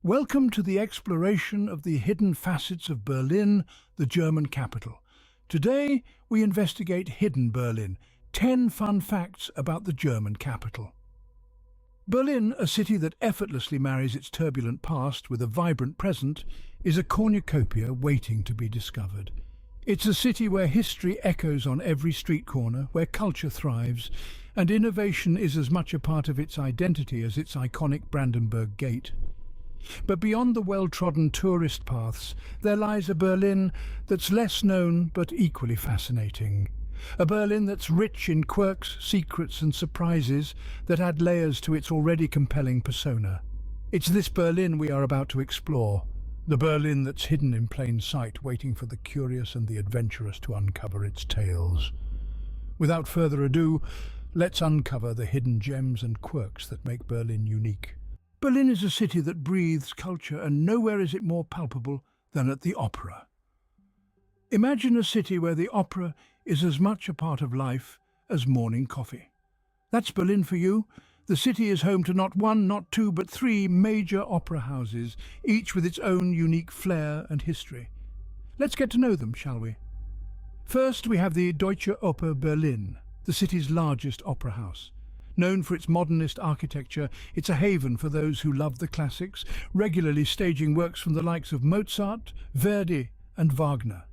Welcome to the exploration of the hidden facets of Berlin, the German capital. Today, we investigate Hidden Berlin, 10 fun facts about the German capital. Berlin, a city that effortlessly marries its turbulent past with a vibrant present, is a cornucopia waiting to be discovered. It's a city where history echoes on every street corner, where culture thrives, and innovation is as much a part of its identity as its iconic Brandenburg Gate. But beyond the well-trodden tourist paths, there lies a Berlin that's less known but equally fascinating. A Berlin that's rich in quirks, secrets and surprises that add layers to its already compelling persona. It's this Berlin we are about to explore. The Berlin that's hidden in plain sight, waiting for the curious and the adventurous to uncover its tales. Without further ado, let's uncover the hidden gems and quirks that make Berlin unique. Berlin is a city that breathes culture, and nowhere is it more palpable than at the opera. Imagine a city where the opera is as much a part of life as morning coffee. That's Berlin for you. The city is home to not one, not two, but three major opera houses, each with its own unique flair and history. Let's get to know them, shall we? First, we have the Deutsche Oper Berlin, the city's largest opera house. Known for its modernist architecture, it's a haven for those who love the classics, regularly staging works from the likes of Mozart, Verdi and Wagner.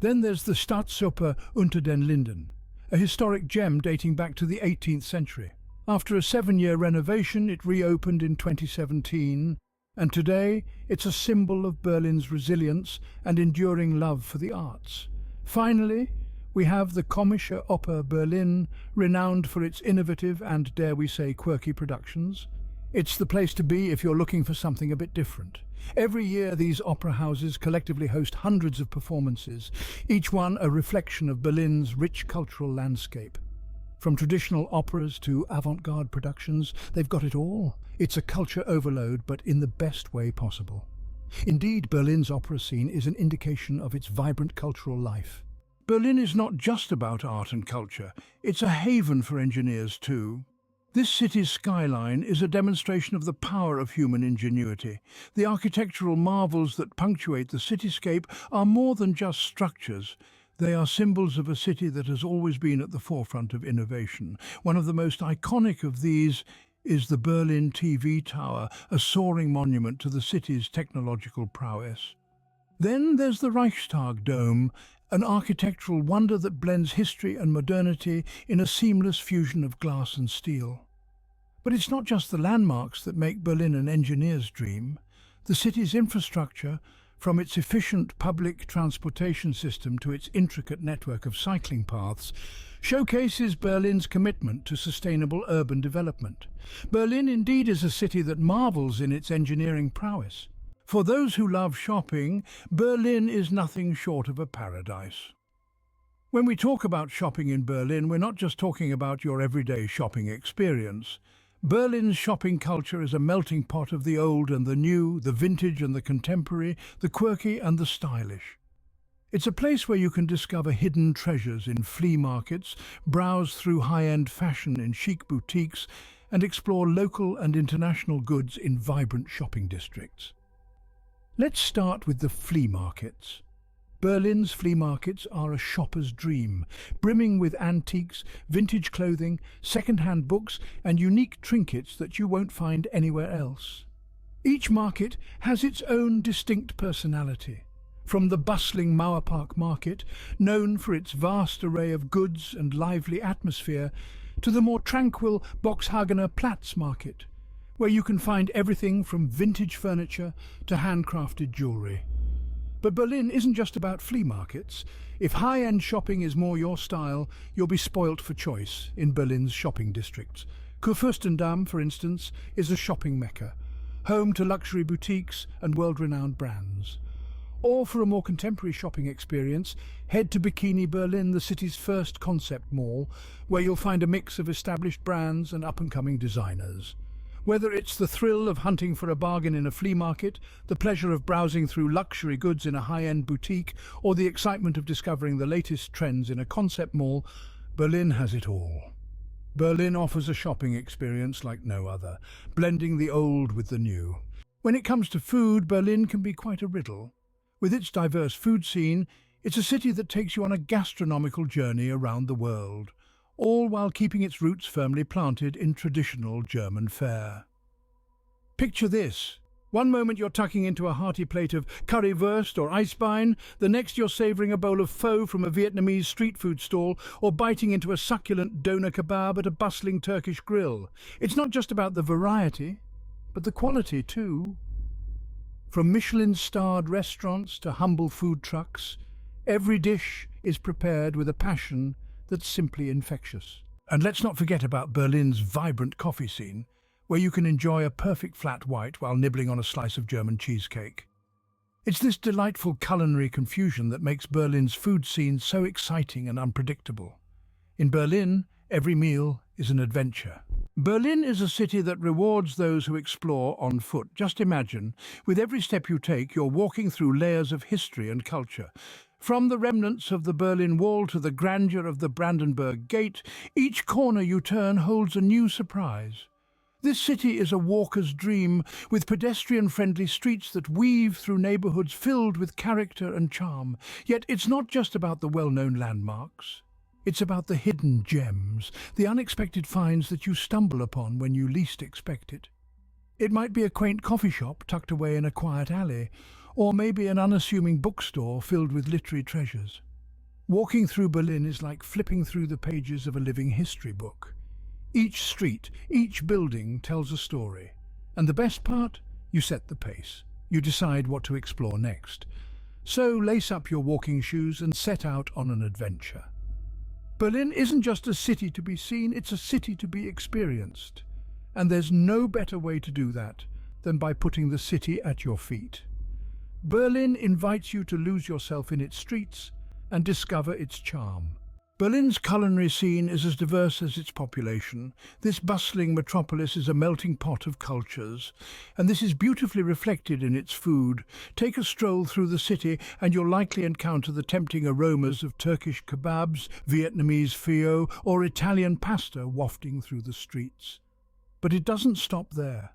Then there's the Staatsoper Unter den Linden, a historic gem dating back to the 18th century. After a 7-year renovation, it reopened in 2017, and today it's a symbol of Berlin's resilience and enduring love for the arts. Finally, we have the Komische Oper Berlin, renowned for its innovative and, dare we say, quirky productions. It's the place to be if you're looking for something a bit different. Every year these opera houses collectively host hundreds of performances, each one a reflection of Berlin's rich cultural landscape. From traditional operas to avant-garde productions, they've got it all. It's a culture overload, but in the best way possible. Indeed, Berlin's opera scene is an indication of its vibrant cultural life. Berlin is not just about art and culture, it's a haven for engineers too. This city's skyline is a demonstration of the power of human ingenuity. The architectural marvels that punctuate the cityscape are more than just structures. They are symbols of a city that has always been at the forefront of innovation. One of the most iconic of these is the Berlin TV Tower, a soaring monument to the city's technological prowess. Then there's the Reichstag Dome, an architectural wonder that blends history and modernity in a seamless fusion of glass and steel. But it's not just the landmarks that make Berlin an engineer's dream. The city's infrastructure, from its efficient public transportation system to its intricate network of cycling paths, showcases Berlin's commitment to sustainable urban development. Berlin indeed is a city that marvels in its engineering prowess. For those who love shopping, Berlin is nothing short of a paradise. When we talk about shopping in Berlin, we're not just talking about your everyday shopping experience. Berlin's shopping culture is a melting pot of the old and the new, the vintage and the contemporary, the quirky and the stylish. It's a place where you can discover hidden treasures in flea markets, browse through high-end fashion in chic boutiques, and explore local and international goods in vibrant shopping districts. Let's start with the flea markets. Berlin's flea markets are a shopper's dream, brimming with antiques, vintage clothing, second-hand books and unique trinkets that you won't find anywhere else. Each market has its own distinct personality. From the bustling Mauerpark market, known for its vast array of goods and lively atmosphere, to the more tranquil Boxhagener Platz market, where you can find everything from vintage furniture to handcrafted jewellery. But Berlin isn't just about flea markets. If high-end shopping is more your style, you'll be spoilt for choice in Berlin's shopping districts. Kurfürstendamm, for instance, is a shopping mecca, home to luxury boutiques and world-renowned brands. Or for a more contemporary shopping experience, head to Bikini Berlin, the city's first concept mall, where you'll find a mix of established brands and up-and-coming designers. Whether it's the thrill of hunting for a bargain in a flea market, the pleasure of browsing through luxury goods in a high-end boutique, or the excitement of discovering the latest trends in a concept mall, Berlin has it all. Berlin offers a shopping experience like no other, blending the old with the new. When it comes to food, Berlin can be quite a riddle. With its diverse food scene, it's a city that takes you on a gastronomical journey around the world, all while keeping its roots firmly planted in traditional German fare. Picture this. One moment you're tucking into a hearty plate of currywurst or Eisbein, the next you're savouring a bowl of pho from a Vietnamese street food stall or biting into a succulent doner kebab at a bustling Turkish grill. It's not just about the variety, but the quality too. From Michelin-starred restaurants to humble food trucks, every dish is prepared with a passion that's simply infectious. And let's not forget about Berlin's vibrant coffee scene, where you can enjoy a perfect flat white while nibbling on a slice of German cheesecake. It's this delightful culinary confusion that makes Berlin's food scene so exciting and unpredictable. In Berlin, every meal is an adventure. Berlin is a city that rewards those who explore on foot. Just imagine, with every step you take, you're walking through layers of history and culture. From the remnants of the Berlin Wall to the grandeur of the Brandenburg Gate, each corner you turn holds a new surprise. This city is a walker's dream, with pedestrian-friendly streets that weave through neighbourhoods filled with character and charm. Yet it's not just about the well-known landmarks. It's about the hidden gems, the unexpected finds that you stumble upon when you least expect it. It might be a quaint coffee shop tucked away in a quiet alley, or maybe an unassuming bookstore filled with literary treasures. Walking through Berlin is like flipping through the pages of a living history book. Each street, each building tells a story. And the best part? You set the pace. You decide what to explore next. So lace up your walking shoes and set out on an adventure. Berlin isn't just a city to be seen, it's a city to be experienced. And there's no better way to do that than by putting the city at your feet. Berlin invites you to lose yourself in its streets and discover its charm. Berlin's culinary scene is as diverse as its population. This bustling metropolis is a melting pot of cultures, and this is beautifully reflected in its food. Take a stroll through the city and you'll likely encounter the tempting aromas of Turkish kebabs, Vietnamese pho, or Italian pasta wafting through the streets. But it doesn't stop there.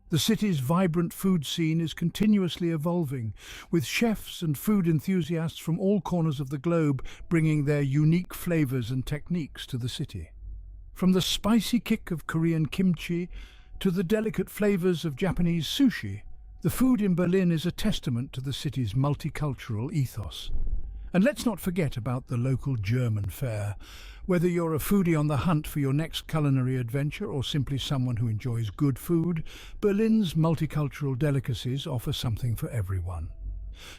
The city's vibrant food scene is continuously evolving, with chefs and food enthusiasts from all corners of the globe bringing their unique flavors and techniques to the city. From the spicy kick of Korean kimchi to the delicate flavors of Japanese sushi, the food in Berlin is a testament to the city's multicultural ethos. And let's not forget about the local German fare. Whether you're a foodie on the hunt for your next culinary adventure or simply someone who enjoys good food, Berlin's multicultural delicacies offer something for everyone.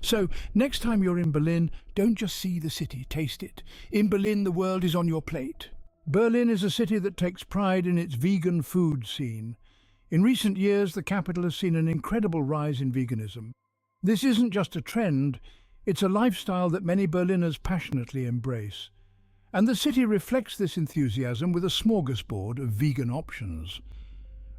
So, next time you're in Berlin, don't just see the city, taste it. In Berlin, the world is on your plate. Berlin is a city that takes pride in its vegan food scene. In recent years, the capital has seen an incredible rise in veganism. This isn't just a trend, it's a lifestyle that many Berliners passionately embrace. And the city reflects this enthusiasm with a smorgasbord of vegan options.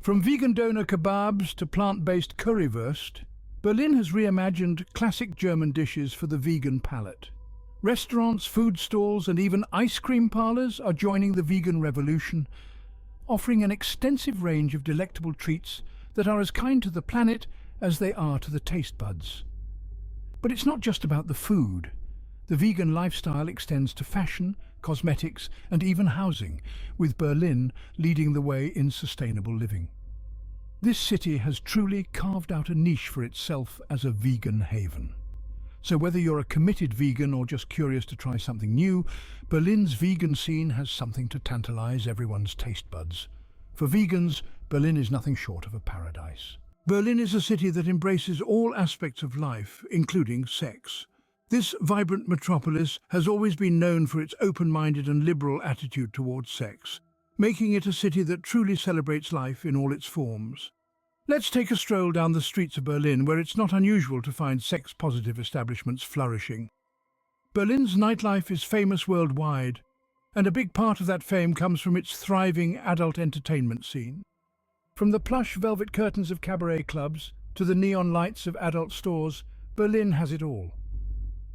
From vegan doner kebabs to plant-based currywurst, Berlin has reimagined classic German dishes for the vegan palate. Restaurants, food stalls, and even ice cream parlours are joining the vegan revolution, offering an extensive range of delectable treats that are as kind to the planet as they are to the taste buds. But it's not just about the food. The vegan lifestyle extends to fashion, cosmetics, and even housing, with Berlin leading the way in sustainable living. This city has truly carved out a niche for itself as a vegan haven. So whether you're a committed vegan or just curious to try something new, Berlin's vegan scene has something to tantalize everyone's taste buds. For vegans, Berlin is nothing short of a paradise. Berlin is a city that embraces all aspects of life, including sex. This vibrant metropolis has always been known for its open-minded and liberal attitude towards sex, making it a city that truly celebrates life in all its forms. Let's take a stroll down the streets of Berlin, where it's not unusual to find sex-positive establishments flourishing. Berlin's nightlife is famous worldwide, and a big part of that fame comes from its thriving adult entertainment scene. From the plush velvet curtains of cabaret clubs to the neon lights of adult stores, Berlin has it all.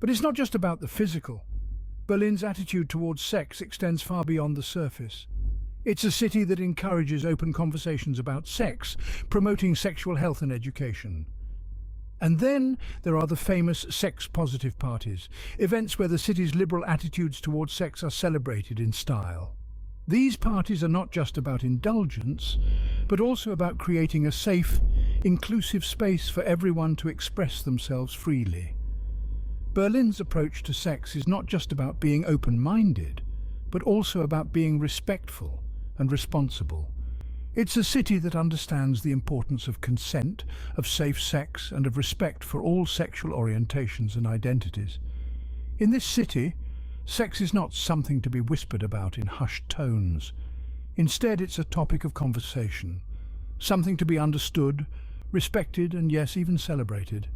But it's not just about the physical. Berlin's attitude towards sex extends far beyond the surface. It's a city that encourages open conversations about sex, promoting sexual health and education. And then there are the famous sex-positive parties, events where the city's liberal attitudes towards sex are celebrated in style. These parties are not just about indulgence, but also about creating a safe, inclusive space for everyone to express themselves freely. Berlin's approach to sex is not just about being open-minded, but also about being respectful and responsible. It's a city that understands the importance of consent, of safe sex, and of respect for all sexual orientations and identities. In this city, sex is not something to be whispered about in hushed tones. Instead, it's a topic of conversation, something to be understood, respected, and yes, even celebrated.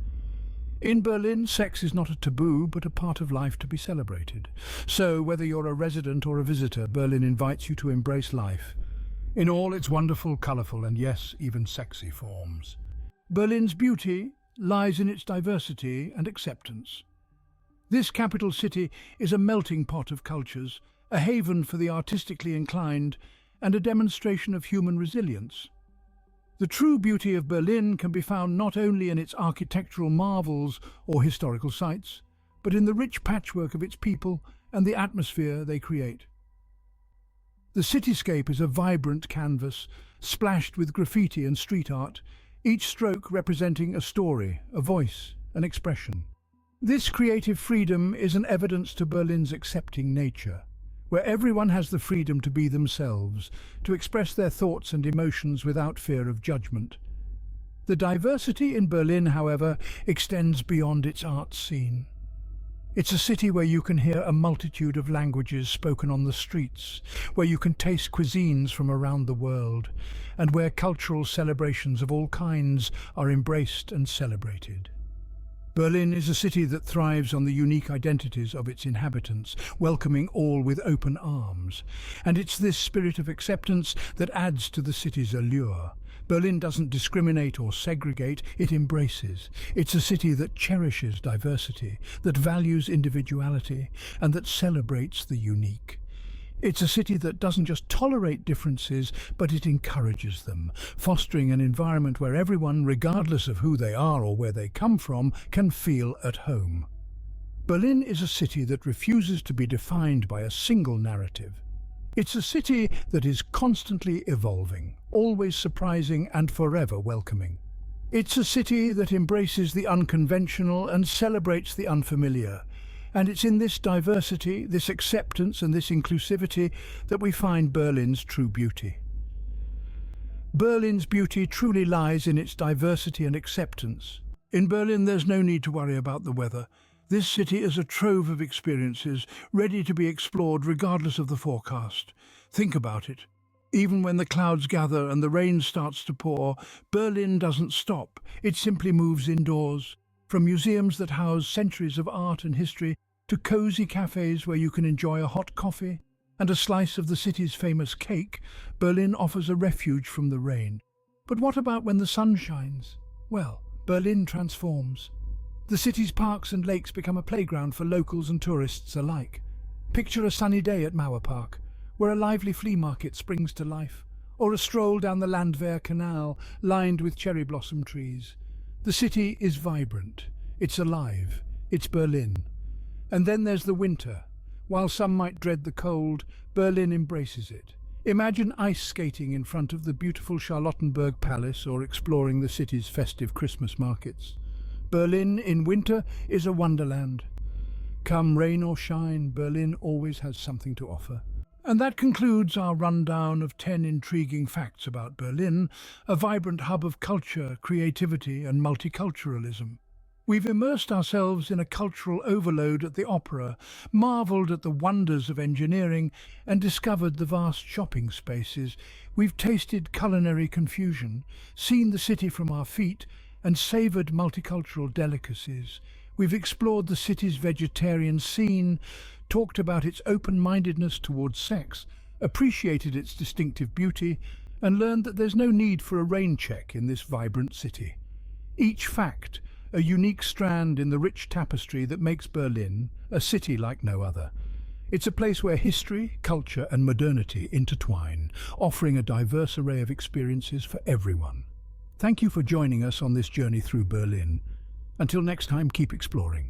In Berlin, sex is not a taboo, but a part of life to be celebrated. So, whether you're a resident or a visitor, Berlin invites you to embrace life in all its wonderful, colourful, and yes, even sexy forms. Berlin's beauty lies in its diversity and acceptance. This capital city is a melting pot of cultures, a haven for the artistically inclined, and a demonstration of human resilience. The true beauty of Berlin can be found not only in its architectural marvels or historical sites, but in the rich patchwork of its people and the atmosphere they create. The cityscape is a vibrant canvas, splashed with graffiti and street art, each stroke representing a story, a voice, an expression. This creative freedom is an evidence to Berlin's accepting nature, where everyone has the freedom to be themselves, to express their thoughts and emotions without fear of judgment. The diversity in Berlin, however, extends beyond its art scene. It's a city where you can hear a multitude of languages spoken on the streets, where you can taste cuisines from around the world, and where cultural celebrations of all kinds are embraced and celebrated. Berlin is a city that thrives on the unique identities of its inhabitants, welcoming all with open arms. And it's this spirit of acceptance that adds to the city's allure. Berlin doesn't discriminate or segregate, it embraces. It's a city that cherishes diversity, that values individuality, and that celebrates the unique. It's a city that doesn't just tolerate differences, but it encourages them, fostering an environment where everyone, regardless of who they are or where they come from, can feel at home. Berlin is a city that refuses to be defined by a single narrative. It's a city that is constantly evolving, always surprising and forever welcoming. It's a city that embraces the unconventional and celebrates the unfamiliar. And it's in this diversity, this acceptance and this inclusivity that we find Berlin's true beauty. Berlin's beauty truly lies in its diversity and acceptance. In Berlin, there's no need to worry about the weather. This city is a trove of experiences, ready to be explored regardless of the forecast. Think about it. Even when the clouds gather and the rain starts to pour, Berlin doesn't stop. It simply moves indoors. From museums that house centuries of art and history to cosy cafes where you can enjoy a hot coffee and a slice of the city's famous cake, Berlin offers a refuge from the rain. But what about when the sun shines? Well, Berlin transforms. The city's parks and lakes become a playground for locals and tourists alike. Picture a sunny day at Mauer Park, where a lively flea market springs to life, or a stroll down the Landwehr Canal lined with cherry blossom trees. The city is vibrant, it's alive, it's Berlin. And then there's the winter. While some might dread the cold, Berlin embraces it. Imagine ice skating in front of the beautiful Charlottenburg Palace or exploring the city's festive Christmas markets. Berlin in winter is a wonderland. Come rain or shine, Berlin always has something to offer. And that concludes our rundown of 10 intriguing facts about Berlin, a vibrant hub of culture, creativity and multiculturalism. We've immersed ourselves in a cultural overload at the opera, marvelled at the wonders of engineering and discovered the vast shopping spaces. We've tasted culinary confusion, seen the city from our feet and savoured multicultural delicacies. We've explored the city's vegetarian scene, talked about its open-mindedness towards sex, appreciated its distinctive beauty, and learned that there's no need for a rain check in this vibrant city. Each fact, a unique strand in the rich tapestry that makes Berlin a city like no other. It's a place where history, culture and modernity intertwine, offering a diverse array of experiences for everyone. Thank you for joining us on this journey through Berlin. Until next time, keep exploring.